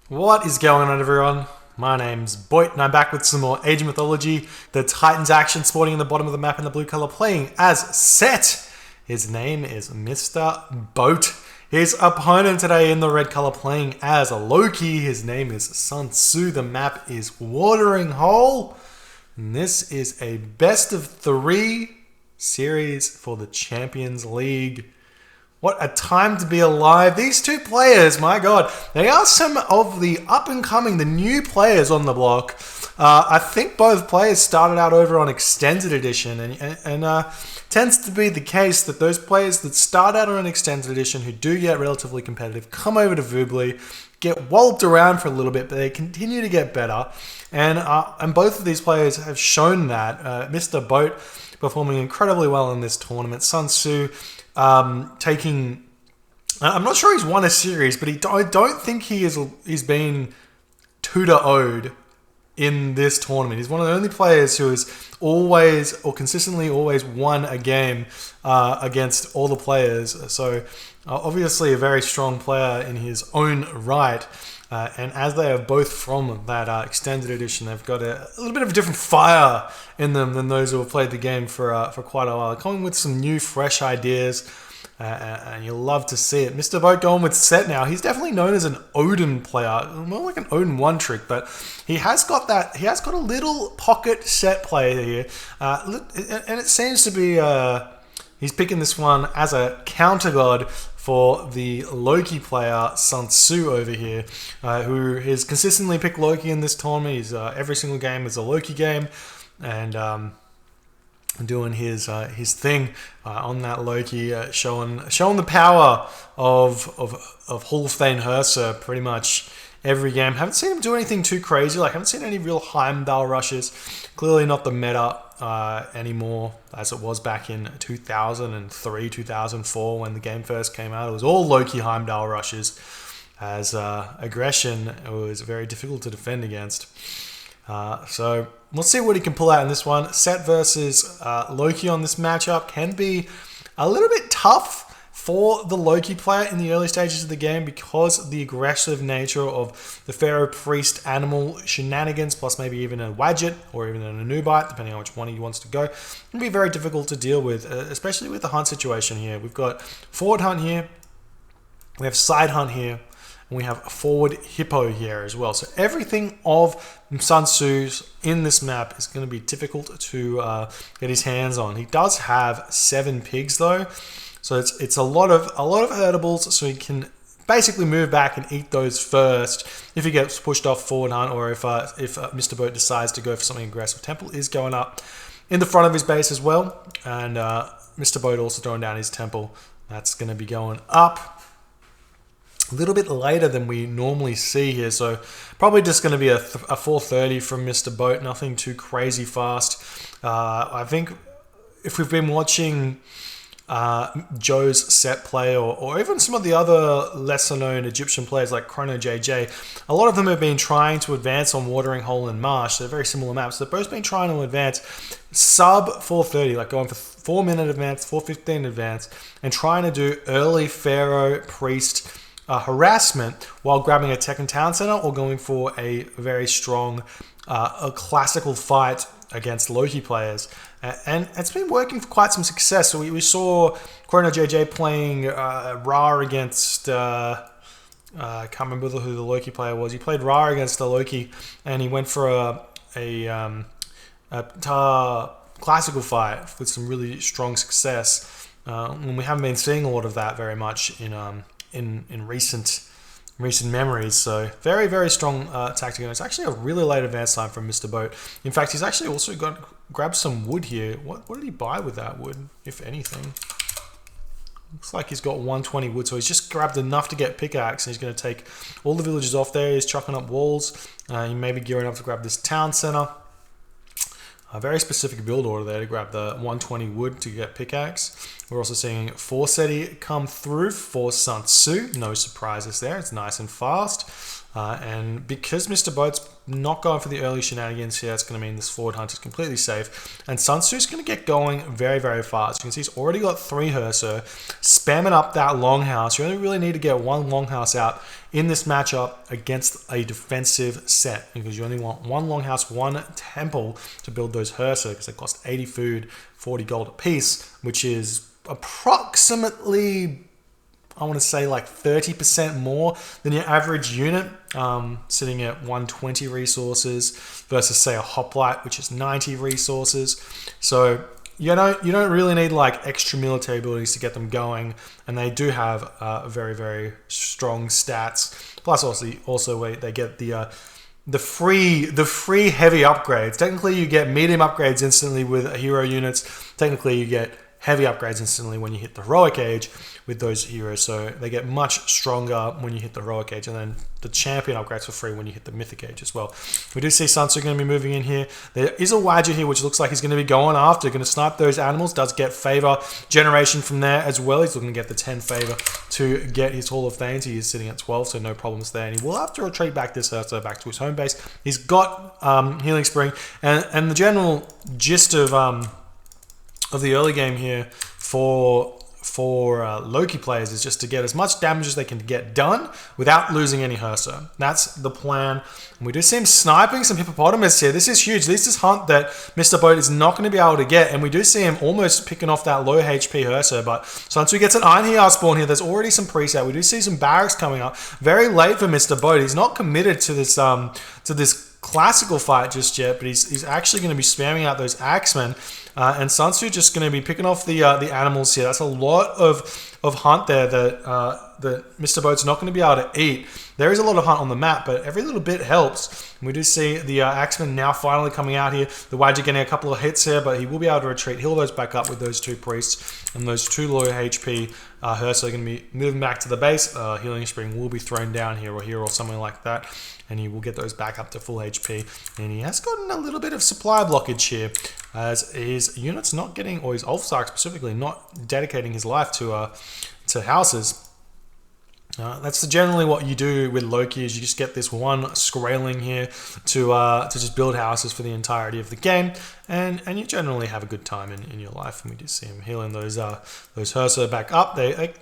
What is going on, everyone? My name's Boit, and I'm back with some more Age of Mythology. The Titans action sporting in the bottom of the map in the blue color, playing as Set. His name is Mr. Boat. His opponent today in the red color, playing as Loki. His name is SunTzu. The map is Watering Hole. And this is a best of 3 series for the Champions League. What a time to be alive. These two players, my God, they are some of the up-and-coming, the new players on the block. I think both players started out over on Extended Edition, and tends to be the case that those players that start out on an Extended Edition who do get relatively competitive come over to Voobly, get walloped around for a little bit, but they continue to get better. And both of these players have shown that. Mr. Boat performing incredibly well in this tournament. SunTzu taking, I'm not sure he's won a series, but I don't think he's been 2-0'd in this tournament. He's one of the only players who has always or consistently always won a game against all the players. So obviously a very strong player in his own right. And as they are both from that Extended Edition, they've got a little bit of a different fire in them than those who have played the game for quite a while. Coming with some new, fresh ideas, and you'll love to see it. Mr. Boat going with Set now. He's definitely known as an Odin player, more like an Odin one trick, but he has got that. He has got a little pocket Set player here, and it seems to be. He's picking this one as a counter god for the Loki player SunTzu over here, who has consistently picked Loki in this tournament. He's every single game is a Loki game, and doing his thing on that Loki, showing the power of Hulfthane Hursa pretty much every game. Haven't seen him do anything too crazy. Haven't seen any real Heimdall rushes. Clearly not the meta anymore as it was back in 2003, 2004 when the game first came out. It was all Loki Heimdall rushes, as aggression was very difficult to defend against. So we'll see what he can pull out in this one. Set versus Loki on this matchup can be a little bit tough for the Loki player in the early stages of the game because of the aggressive nature of the Pharaoh Priest animal shenanigans, plus maybe even a Wadjet or even an Anubite, depending on which one he wants to go. It can be very difficult to deal with, especially with the hunt situation here. We've got forward hunt here, we have side hunt here, and we have a forward hippo here as well. So everything of SunTzu's in this map is going to be difficult to get his hands on. He does have 7 pigs though, so it's a lot of herdables. So he can basically move back and eat those first if he gets pushed off forward hunt, or if Mr. Boat decides to go for something aggressive. Temple is going up in the front of his base as well, and Mr. Boat also throwing down his temple. That's going to be going up a little bit later than we normally see here, so probably just going to be a 4:30 from Mr. Boat, nothing too crazy fast. I think if we've been watching Joe's Set play, or even some of the other lesser known Egyptian players like Chrono JJ, a lot of them have been trying to advance on Watering Hole and Marsh. They're very similar maps. They've both been trying to advance sub 4:30, like going for 4-minute advance, 4:15 advance, and trying to do early Pharaoh Priest harassment while grabbing a tech and town center, or going for a very strong a classical fight against Loki players. And it's been working for quite some success. So we saw Chrono JJ playing Ra against I can't remember who the Loki player was. He played Ra against the Loki, and he went for a classical fight with some really strong success. And we haven't been seeing a lot of that very much in recent memories. So very, very strong tactic. And it's actually a really late advance time from Mr. Boat. In fact, he's actually also grabbed some wood here. What did he buy with that wood, if anything? Looks like he's got 120 wood, so he's just grabbed enough to get pickaxe, and he's going to take all the villages off there. He's chucking up walls. He may be gearing up to grab this town center. A very specific build order there to grab the 120 wood to get pickaxe. We're also seeing 4 SETI come through for SunTzu. No surprises there. It's nice and fast. And because Mr. Boat's not going for the early shenanigans here, that's going to mean this forward hunt is completely safe. And SunTzu's going to get going very, very fast. You can see he's already got 3 Herser, spamming up that longhouse. You only really need to get 1 longhouse out in this matchup against a defensive set, because you only want 1 longhouse, 1 temple to build those Herser, because they cost 80 food, 40 gold a piece, which is approximately, I want to say, like 30% more than your average unit, sitting at 120 resources versus, say, a hoplite, which is 90 resources. So you don't really need like extra military abilities to get them going, and they do have very, very strong stats. Plus, also they get the free heavy upgrades. Technically, you get medium upgrades instantly with hero units. Technically, you get heavy upgrades instantly when you hit the heroic age with those heroes, so they get much stronger when you hit the heroic age, and then the champion upgrades for free when you hit the mythic age as well. We do see SunTzu going to be moving in here. There is a Wadger here, which looks like he's going to be going after, going to snipe those animals. Does get favor generation from there as well. He's looking to get the 10 favor to get his Hall of Thanes. He is sitting at 12, so no problems there, and he will have to retreat back this Herser back to his home base. He's got Healing Spring, and the general gist of the early game here for Loki players is just to get as much damage as they can get done without losing any Herser. That's the plan. And we do see him sniping some hippopotamus here. This is huge. This is hunt that Mr. Boat is not going to be able to get, and we do see him almost picking off that low HP Herser, but SunTzu gets an Iron Heart spawn here. There's already some preset. We do see some barracks coming up. Very late for Mr. Boat. He's not committed to this classical fight just yet, but he's actually going to be spamming out those axemen, and SunTzu just going to be picking off the animals here. That's a lot of hunt there that Mr. Boat's not going to be able to eat. There is a lot of hunt on the map, but every little bit helps. And we do see the axemen now finally coming out here. The Wadger getting a couple of hits here, but he will be able to retreat, heal those back up with those 2 priests, and those 2 low HP Herser are going to be moving back to the base. Healing Spring will be thrown down here or something like that, and he will get those back up to full HP. And he has gotten a little bit of supply blockage here, as his units not getting, or his Ulfsark specifically, not dedicating his life to houses. That's generally what you do with Loki, is you just get this one Skraeling here to just build houses for the entirety of the game, and you generally have a good time in your life. And we do see him healing those Herser back up. They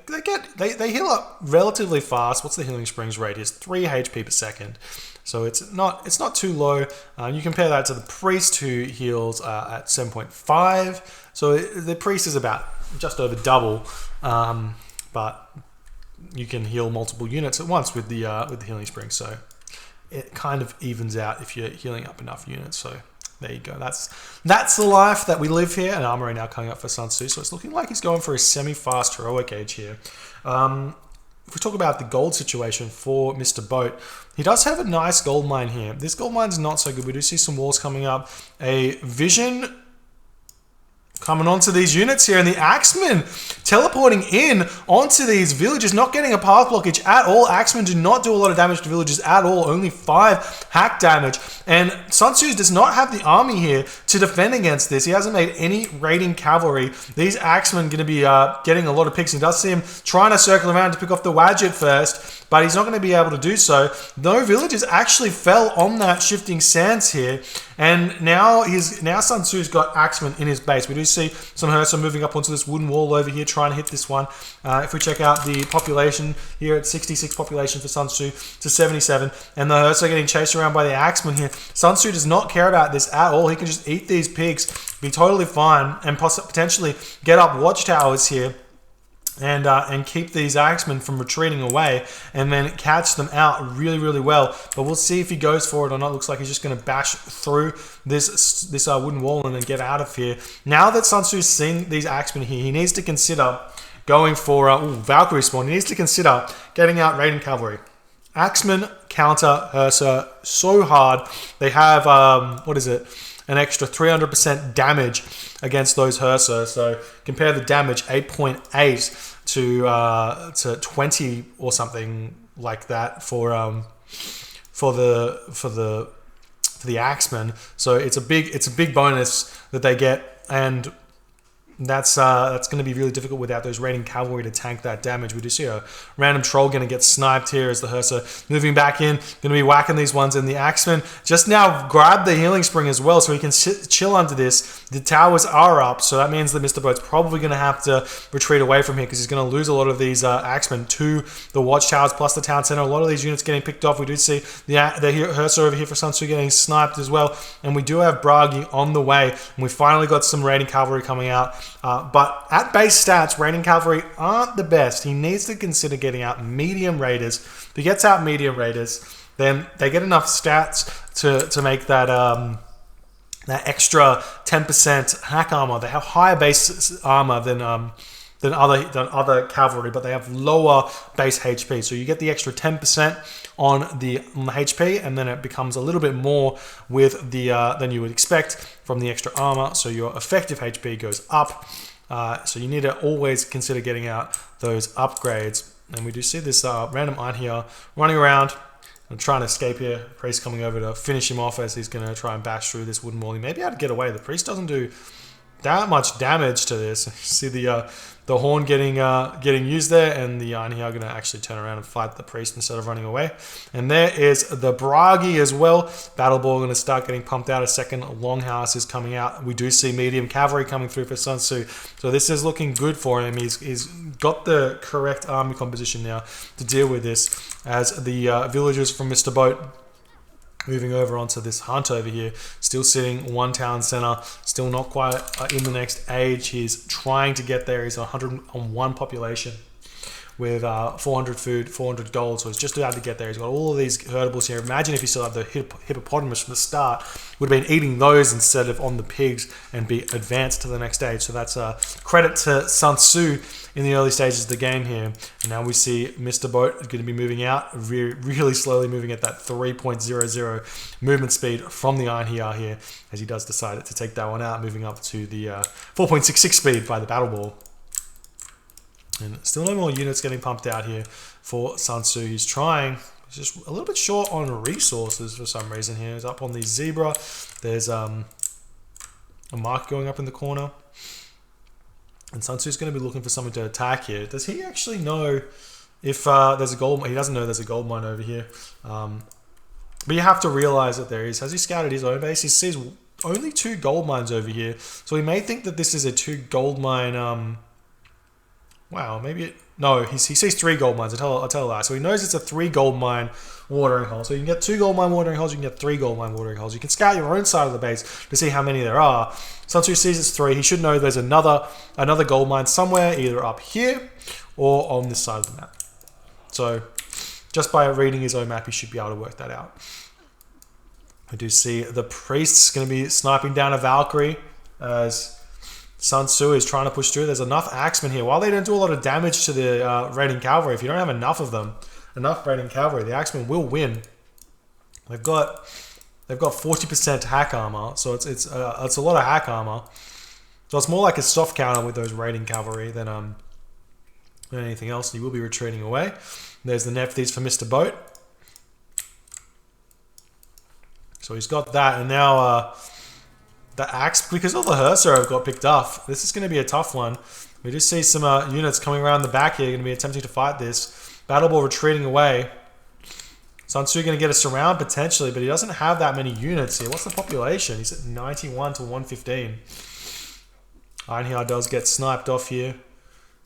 heal up relatively fast. What's the Healing Springs rate? Is 3 HP per second. So it's not too low. You compare that to the Priest, who heals at 7.5. So the Priest is about just over double, but you can heal multiple units at once with the Healing Spring. So it kind of evens out if you're healing up enough units. So there you go. That's the life that we live here. And armory now coming up for SunTzu. So it's looking like he's going for a semi-fast heroic age here. If we talk about the gold situation for Mr. Boat, he does have a nice gold mine here. This gold mine's not so good. We do see some walls coming up. A vision coming onto these units here, and the axemen teleporting in onto these villages, not getting a path blockage at all. Axemen do not do a lot of damage to villages at all, only 5 hack damage. And SunTzu does not have the army here to defend against this. He hasn't made any raiding cavalry. These axemen are going to be getting a lot of picks. He does see him trying to circle around to pick off the Wadget first, but he's not going to be able to do so. No villages actually fell on that shifting sands here, and now SunTzu's got axemen in his base. We do see some Herser moving up onto this wooden wall over here, trying to hit this one. If we check out the population here, at 66 population for SunTzu to 77, and the Herser getting chased around by the axemen here. SunTzu does not care about this at all. He can just eat these pigs, be totally fine, and potentially get up watchtowers here, and keep these axemen from retreating away, and then catch them out really, really well. But we'll see if he goes for it or not. Looks like he's just going to bash through this wooden wall and then get out of here. Now that SunTzu's seen these axemen here, he needs to consider going for Valkyrie spawn. He needs to consider getting out raiding cavalry. Axemen counter Herser so hard. They have an extra 300% damage against those Herser. So compare the damage, 8.8 to 20 or something like that for for the Axemen. So it's a big bonus that they get, and that's going to be really difficult without those raiding cavalry to tank that damage. We do see a random troll going to get sniped here as the Hursa moving back in, going to be whacking these ones, and the Axemen just now grab the healing spring as well, so he can chill under this. The towers are up, so that means that Mrboat's probably going to have to retreat away from here because he's going to lose a lot of these Axemen to the watchtowers plus the town center. A lot of these units getting picked off. We do see the Hursa over here for SunTzu getting sniped as well, and we do have Bragi on the way, and we finally got some raiding cavalry coming out. But at base stats, raiding cavalry aren't the best. He needs to consider getting out medium raiders. If he gets out medium raiders, then they get enough stats to make that that extra 10% hack armor. They have higher base armor than other cavalry, but they have lower base HP. So you get the extra 10% on the HP, and then it becomes a little bit more with the than you would expect from the extra armor. So your effective HP goes up. So you need to always consider getting out those upgrades. And we do see this random Iron here running around and trying to escape here. Priest coming over to finish him off as he's going to try and bash through this wooden wall. He may be able to get away. The Priest doesn't do that much damage to this. You see the horn getting used there, and the Iron here are going to actually turn around and fight the Priest instead of running away. And there is the Bragi as well. Battle Ball going to start getting pumped out. A second Longhouse is coming out. We do see medium cavalry coming through for SunTzu, so this is looking good for him. He's got the correct army composition now to deal with this, as the villagers from Mrboat moving over onto this hunt over here, still sitting one town center, still not quite in the next age. He's trying to get there. He's 101 population with 400 food, 400 gold, so he's just about to get there. He's got all of these herdables here. Imagine if he still had the hippopotamus from the start, would have been eating those instead of on the pigs and be advanced to the next stage. So that's a credit to SunTzu in the early stages of the game here. And now we see Mrboat is going to be moving out, really slowly moving at that 3.00 movement speed from the Iron Hiar here, as he does decide to take that one out, moving up to the 4.66 speed by the Battle Ball. And still no more units getting pumped out here for SunTzu. He's trying. He's just a little bit short on resources for some reason here. He's up on the zebra. There's a mark going up in the corner. And SunTzu's going to be looking for someone to attack here. Does he actually know if there's a gold mine? He doesn't know there's a gold mine over here. But you have to realize that there is. Has he scouted his own base? He sees only 2 gold mines over here. So he may think that this is a 2 gold mine... Wow, maybe no, he sees 3 gold mines. I'll tell that. So he knows it's a 3 gold mine watering hole. So you can get 2 gold mine watering holes, you can get 3 gold mine watering holes. You can scout your own side of the base to see how many there are. SunTzu sees it's 3. He should know there's another gold mine somewhere, either up here or on this side of the map. So just by reading his own map, he should be able to work that out. I do see the Priest's going to be sniping down a Valkyrie as SunTzu is trying to push through. There's enough Axemen here. While they don't do a lot of damage to the raiding cavalry, if you don't have enough of them, enough raiding cavalry, the Axemen will win. They've got 40% hack armor, so it's a lot of hack armor. So it's more like a soft counter with those raiding cavalry than anything else. He will be retreating away. There's the Nephthys for Mrboat. So he's got that, and now the axe, because all the Hursa have got picked off. This is going to be a tough one. We just see some units coming around the back here, going to be attempting to fight this. Battle Ball retreating away. SunTzu going to get a surround potentially, but he doesn't have that many units here. What's the population? He's at 91 to 115. Iron Hiar does get sniped off here.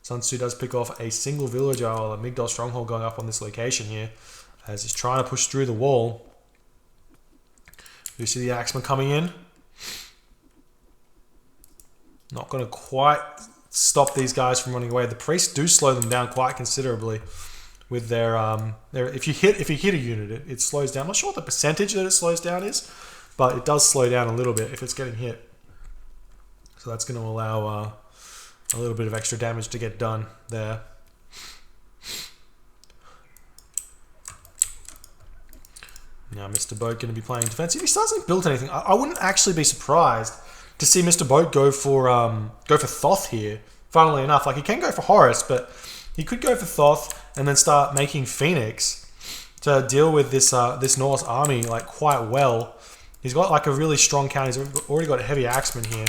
SunTzu does pick off a single villager, or a Migdol stronghold going up on this location here, as he's trying to push through the wall. You see the Axeman coming in. Not going to quite stop these guys from running away. The Priests do slow them down quite considerably with their if you hit a unit, it slows down. I'm not sure what the percentage that it slows down is, but it does slow down a little bit if it's getting hit. So that's going to allow a little bit of extra damage to get done there. Now Mrboat going to be playing defensive. He still hasn't built anything. I wouldn't actually be surprised to see Mrboat go for Thoth here. Funnily enough, like he can go for Horus, but he could go for Thoth and then start making Phoenix to deal with this this Norse army like quite well. He's got like a really strong counter. He's already got a heavy axeman here.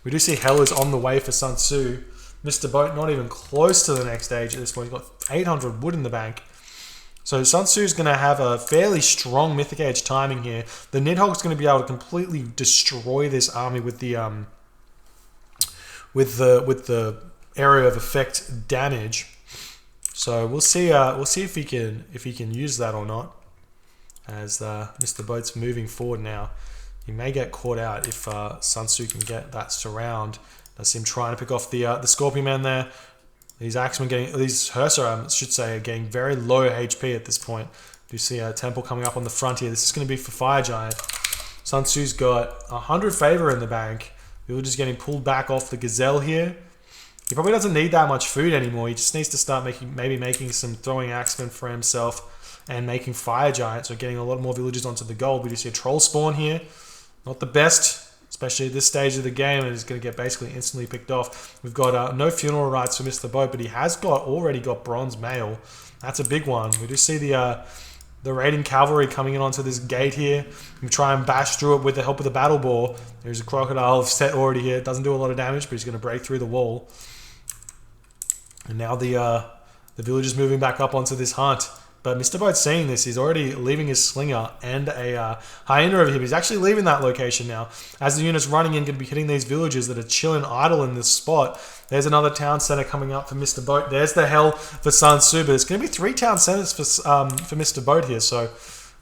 We do see Hell is on the way for SunTzu. Mrboat not even close to the next stage at this point. He's got 800 wood in the bank. So SunTzu is going to have a fairly strong Mythic Age timing here. The Nidhogg's going to be able to completely destroy this army with the area of effect damage. So we'll see if he can use that or not. As Mrboat's moving forward now, he may get caught out if SunTzu can get that surround. I see him trying to pick off the Scorpion Man there. These Axemen these Hersa, I should say, are getting very low HP at this point. You see a Temple coming up on the front here. This is going to be for Fire Giant. SunTzu's got 100 favor in the bank. We're just getting pulled back off the Gazelle here. He probably doesn't need that much food anymore. He just needs to start maybe making some throwing Axemen for himself and making Fire Giants, or getting a lot more villagers onto the gold. We do see a Troll spawn here. Not the best, especially at this stage of the game, and is going to get basically instantly picked off. We've got no funeral rites for Mrboat, but he has already got Bronze Mail. That's a big one. We do see the raiding cavalry coming in onto this gate here. We try and bash through it with the help of the battle boar. There's a crocodile set already here. Doesn't do a lot of damage, but he's going to break through the wall. And now the villagers moving back up onto this hunt. But Mrboat's seeing this. He's already leaving his slinger and a hyena over here. But he's actually leaving that location now. As the unit's running in, going to be hitting these villagers that are chilling idle in this spot. There's another town center coming up for Mrboat. There's the Hell for SunTzu. But it's going to be 3 town centers for Mrboat here. So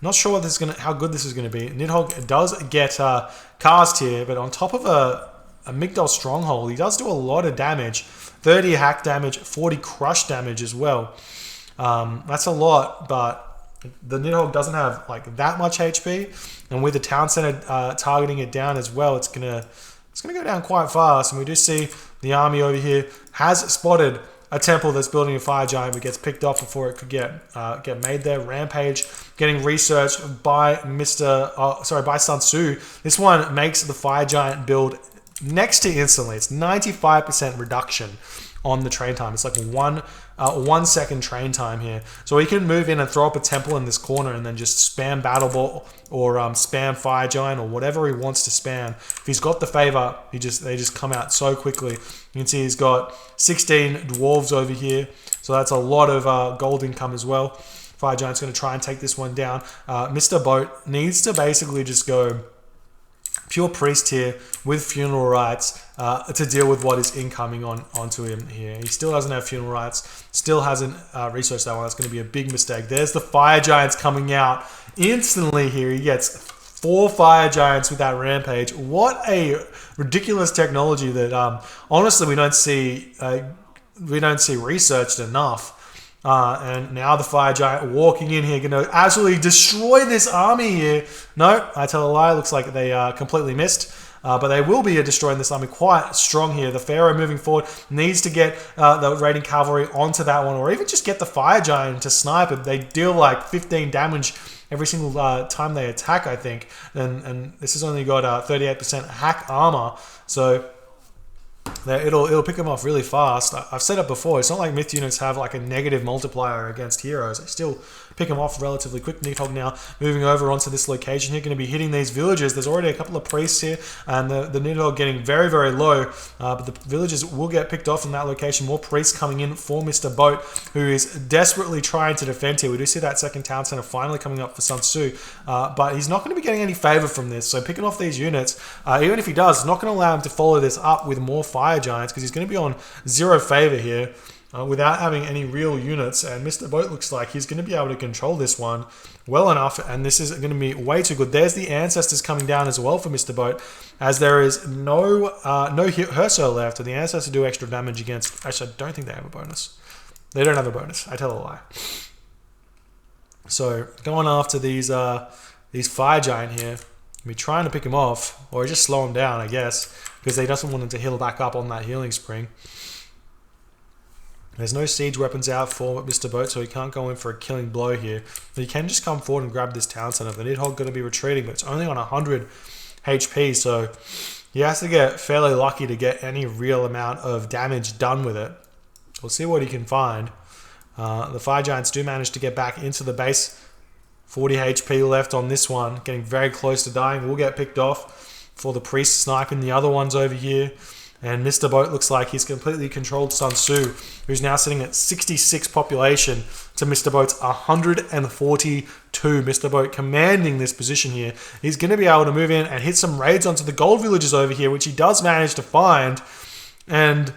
not sure what how good this is going to be. Nidhogg does get cast here, but on top of a Migdol stronghold, he does do a lot of damage. 30 hack damage, 40 crush damage as well. That's a lot, but the Nidhogg doesn't have like that much HP, and with the town center targeting it down as well, it's gonna go down quite fast. And we do see the army over here has spotted a temple that's building a Fire Giant, but gets picked off before it could get made there. Rampage getting researched by SunTzu. This one makes the Fire Giant build next to instantly. It's 95% reduction on the train time. It's like 1 second train time here. So he can move in and throw up a temple in this corner and then just spam Battle Ball or spam Fire Giant or whatever he wants to spam. If he's got the favor, they just come out so quickly. You can see he's got 16 dwarves over here. So that's a lot of gold income as well. Fire Giant's going to try and take this one down. Mrboat needs to basically just go pure priest here with funeral rites to deal with what is incoming onto him here. He still doesn't have funeral rites, still hasn't researched that one. That's going to be a big mistake. There's the Fire Giants coming out instantly here. He gets 4 Fire Giants with that Rampage. What a ridiculous technology that honestly we don't see researched enough. And now the Fire Giant walking in here, going to absolutely destroy this army here. No, I tell a lie. Looks like they completely missed. But they will be destroying this army quite strong here. The Pharaoh moving forward needs to get the raiding cavalry onto that one, or even just get the Fire Giant to snipe it. They deal like 15 damage every single time they attack, I think. And this has only got 38% hack armor. So it'll pick them off really fast. I've said it before, it's not like myth units have like a negative multiplier against heroes. They still pick them off relatively quick. Nidhogg now moving over onto this location here, going to be hitting these villagers. There's already a couple of priests here, and the Nidhogg getting very, very low, but the villagers will get picked off in that location. More priests coming in for Mrboat, who is desperately trying to defend here. We do see that second town center finally coming up for SunTzu, but he's not going to be getting any favor from this. So picking off these units, even if he does, it's not going to allow him to follow this up with more Fire Giants, because he's going to be on 0 favor here. Without having any real units, and Mrboat looks like he's going to be able to control this one well enough, and this is going to be way too good. There's the Ancestors coming down as well for Mrboat, as there is no Herso left, and the Ancestors do extra damage against... Actually, I don't think they have a bonus. They don't have a bonus. I tell a lie. So, going after these Fire Giant here, we're trying to pick him off, or just slow him down, I guess, because they doesn't want him to heal back up on that healing spring. There's no siege weapons out for Mrboat, so he can't go in for a killing blow here. But he can just come forward and grab this town center. The Nidhogg going to be retreating, but it's only on 100 HP, so he has to get fairly lucky to get any real amount of damage done with it. We'll see what he can find. The Fire Giants do manage to get back into the base 40 HP left on this one. Getting very close to dying. Will get picked off for the priest sniping the other ones over here. And Mrboat looks like he's completely controlled SunTzu, who's now sitting at 66 population to Mrboat's 142. Mrboat commanding this position here. He's going to be able to move in and hit some raids onto the gold villages over here, which he does manage to find. And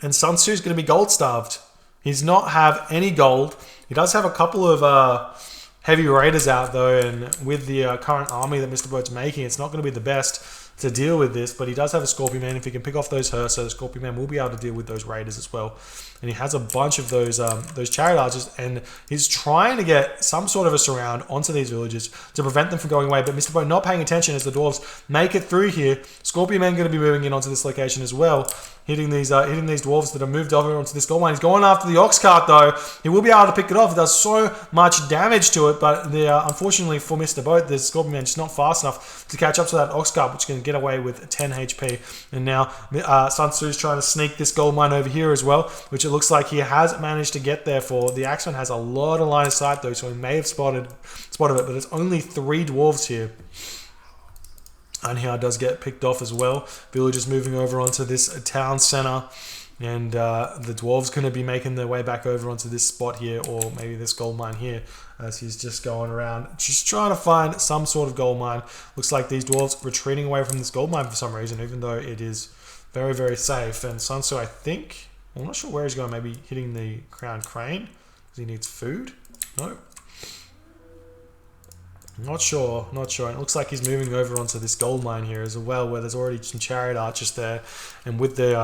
SunTzu's going to be gold starved. He does not have any gold. He does have a couple of heavy raiders out though, and with the current army that Mrboat's making, it's not going to be the best to deal with this, but he does have a Scorpion Man. If he can pick off those Hursa, the Scorpion Man will be able to deal with those raiders as well. And he has a bunch of those chariot archers, and he's trying to get some sort of a surround onto these villages to prevent them from going away. But Mrboat not paying attention as the dwarves make it through here. Scorpion Man going to be moving in onto this location as well, hitting these dwarves that have moved over onto this gold mine. He's going after the ox cart though. He will be able to pick it off. It does so much damage to it, but unfortunately for Mrboat, the Scorpion Man just not fast enough to catch up to that ox cart, which can get away with 10 HP. And now SunTzu's trying to sneak this gold mine over here as well, which it looks like he has managed to get there for. The Axeman has a lot of line of sight though, so he may have spotted it, but it's only 3 dwarves here. And here does get picked off as well. Villagers moving over onto this town center. And the dwarves going to be making their way back over onto this spot here, or maybe this gold mine here, as he's just going around, just trying to find some sort of gold mine. Looks like these dwarves retreating away from this gold mine for some reason, even though it is very, very safe. And SunTzu, I think, I'm not sure where he's going, maybe hitting the crown crane, because he needs food? No. Not sure. And it looks like he's moving over onto this gold mine here as well, where there's already some chariot archers there. And with the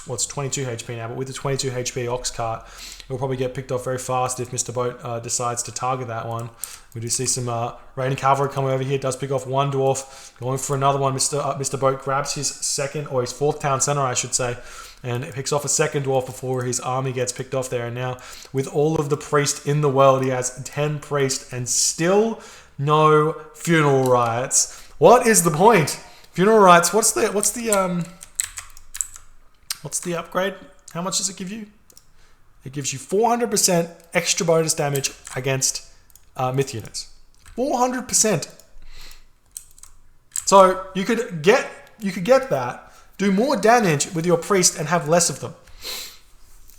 what's 22 HP now, but with the 22 HP ox cart, it'll probably get picked off very fast if Mrboat decides to target that one. We do see some raiding cavalry coming over here. Does pick off one dwarf, going for another one. Mrboat grabs his second, or his 4th town center, I should say, and it picks off a second dwarf before his army gets picked off there. And now, with all of the priests in the world, he has 10 priests and still no funeral rites. What is the point? Funeral rites. What's the upgrade? How much does it give you? It gives you 400% extra bonus damage against myth units. 400%. So you could get that. Do more damage with your priest and have less of them.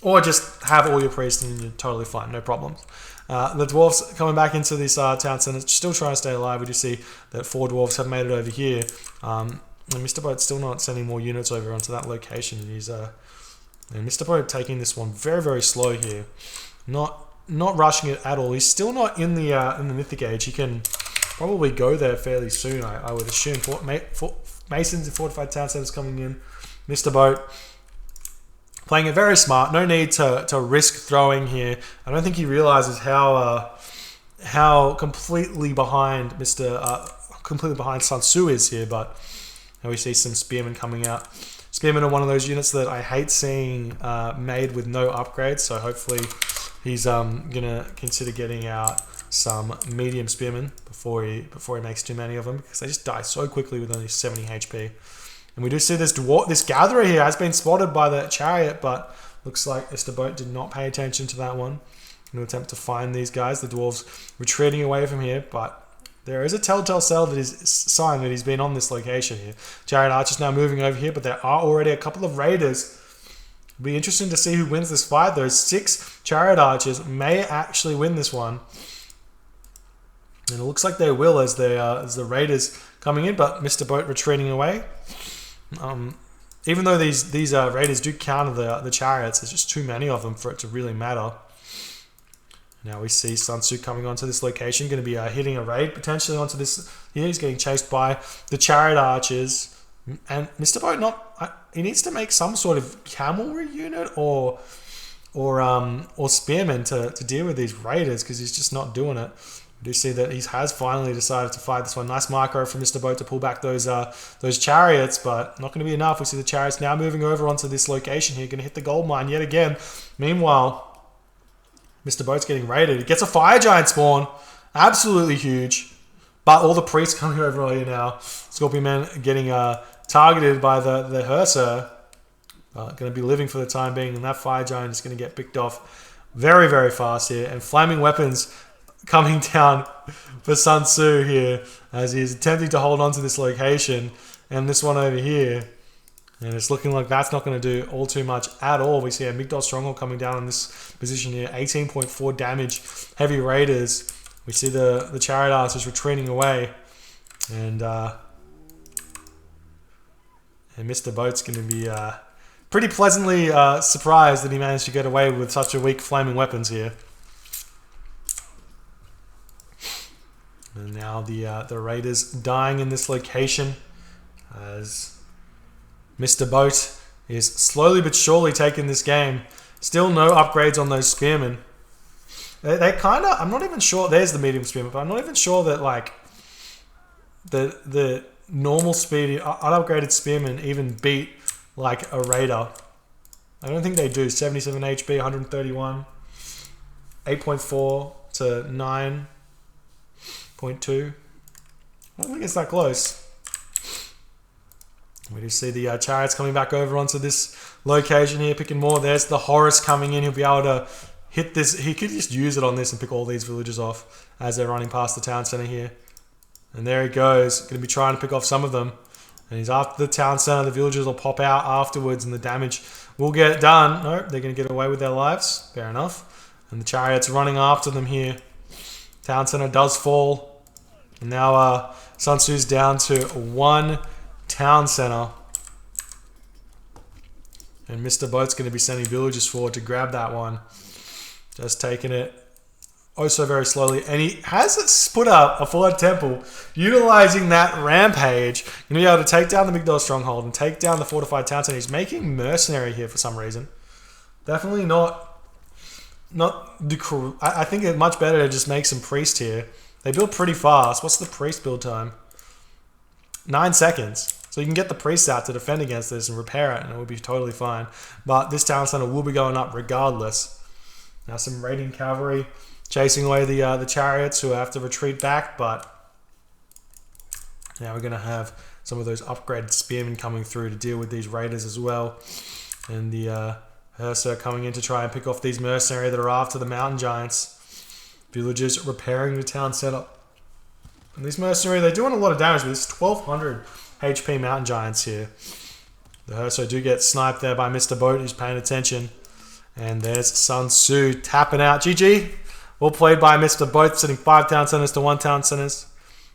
Or just have all your priests and you're totally fine, no problems. The dwarves coming back into this town center, still trying to stay alive. We do see that 4 dwarves have made it over here. And Mrboat's still not sending more units over onto that location. He's and Mrboat taking this one very, very slow here. Not rushing it at all. He's still not in the Mythic Age. He can probably go there fairly soon, I would assume. Masons and fortified town centers coming in. Mrboat playing it very smart. No need to risk throwing here. I don't think he realizes how completely behind SunTzu is here. But now we see some spearmen coming out. Spearmen are one of those units that I hate seeing made with no upgrades. So hopefully he's gonna consider getting out some medium spearmen before he makes too many of them, because they just die so quickly with only 70 HP. And we do see this gatherer here has been spotted by the chariot, but looks like Mrboat did not pay attention to that one. In an attempt to find these guys, the dwarves retreating away from here, but there is a telltale sign that he's been on this location here. Chariot archers now moving over here, but there are already a couple of raiders. It'll be interesting to see who wins this fight. Those 6 chariot archers may actually win this one. And it looks like they will as the raiders coming in, but Mrboat retreating away. Even though these raiders do counter the chariots, there's just too many of them for it to really matter. Now we see SunTzu coming onto this location, going to be hitting a raid potentially onto this. Here he's getting chased by the chariot archers, and Mrboat he needs to make some sort of cavalry unit or spearmen to deal with these raiders, because he's just not doing it. We do see that he has finally decided to fight this one. Nice micro from Mrboat to pull back those chariots, but not going to be enough. We see the chariots now moving over onto this location here, going to hit the gold mine yet again. Meanwhile, Mrboat's getting raided. He gets a fire giant spawn. Absolutely huge. But all the priests coming over here now. Scorpion Man getting targeted by the Hursa. Going to be living for the time being, and that fire giant is going to get picked off very, very fast here. And flaming weapons coming down for SunTzu here as he's attempting to hold on to this location. And this one over here. And it's looking like that's not going to do all too much at all. We see a Mrboat Stronghold coming down in this position here. 18.4 damage. Heavy Raiders. We see the Chariot Archers retreating away. And Mrboat's going to be pretty pleasantly surprised that he managed to get away with such a weak flaming weapons here. And now the Raiders dying in this location as Mrboat is slowly but surely taking this game. Still no upgrades on those spearmen. They kind of, I'm not even sure, there's the medium spearmen, but I'm not even sure that like the normal speed, unupgraded spearmen even beat like a Raider. I don't think they do. 77 HP, 131, 8.4 to 9.2. I don't think it's that close. We do see the Chariots coming back over onto this location here, picking more. There's the Horus coming in. He'll be able to hit this. He could just use it on this and pick all these villagers off as they're running past the town center here. And there he goes. Going to be trying to pick off some of them. And he's after the town center. The villagers will pop out afterwards and the damage will get done. Nope, they're going to get away with their lives. Fair enough. And the Chariots running after them here. Town center does fall. And now SunTzu's down to 1 town center. And Mrboat's going to be sending villagers forward to grab that one. Just taking it oh so very slowly. And he has put up a forward temple utilizing that rampage. Going to be able to take down the Mrboat stronghold and take down the fortified town center. He's making mercenary here for some reason. Definitely not the. I think it's much better to just make some priest here. They build pretty fast. What's the priest build time? 9 seconds. So you can get the priests out to defend against this and repair it, and it will be totally fine. But this town center will be going up regardless. Now some raiding cavalry chasing away the chariots who have to retreat back, but now we're going to have some of those upgraded spearmen coming through to deal with these raiders as well. And the Hersa coming in to try and pick off these mercenary that are after the mountain giants. Villagers repairing the town center. And these mercenary, they're doing a lot of damage, but it's 1200 HP mountain giants here. The Herso do get sniped there by Mrboat, who's paying attention. And there's SunTzu tapping out. GG. Well played by Mrboat, sending 5 town centers to 1 town centers.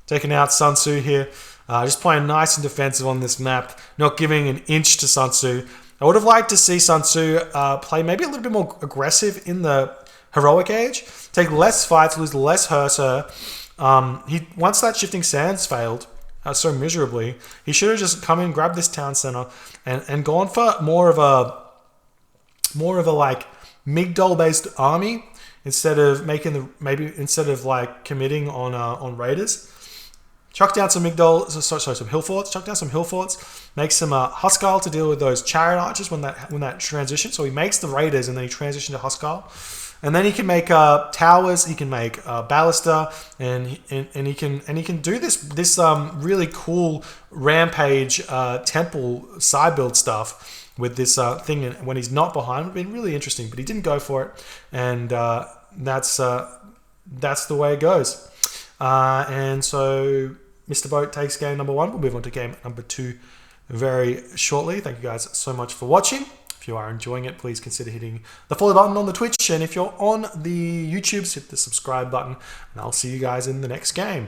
Taking out SunTzu here. Just playing nice and defensive on this map. Not giving an inch to SunTzu. I would have liked to see SunTzu play maybe a little bit more aggressive in the heroic age. Take less fights, lose less Hersa. Once that shifting sands failed so miserably, he should have just come in, grabbed this town center, and gone for more of a like Migdol based army instead of committing on raiders. Chuck down some Migdol, some hill forts. Chuck down some hill forts. Make some Huskarl to deal with those chariot archers when that transition. So he makes the raiders and then he transitions to Huskarl. And then he can make towers. He can make ballista, and he can do this really cool rampage temple side build stuff with this thing when he's not behind. It would have been really interesting, but he didn't go for it, and that's the way it goes. And so Mrboat takes game number 1. We'll move on to game number 2 very shortly. Thank you guys so much for watching. If you are enjoying it, please consider hitting the follow button on the Twitch. And if you're on the YouTubes, hit the subscribe button. And I'll see you guys in the next game.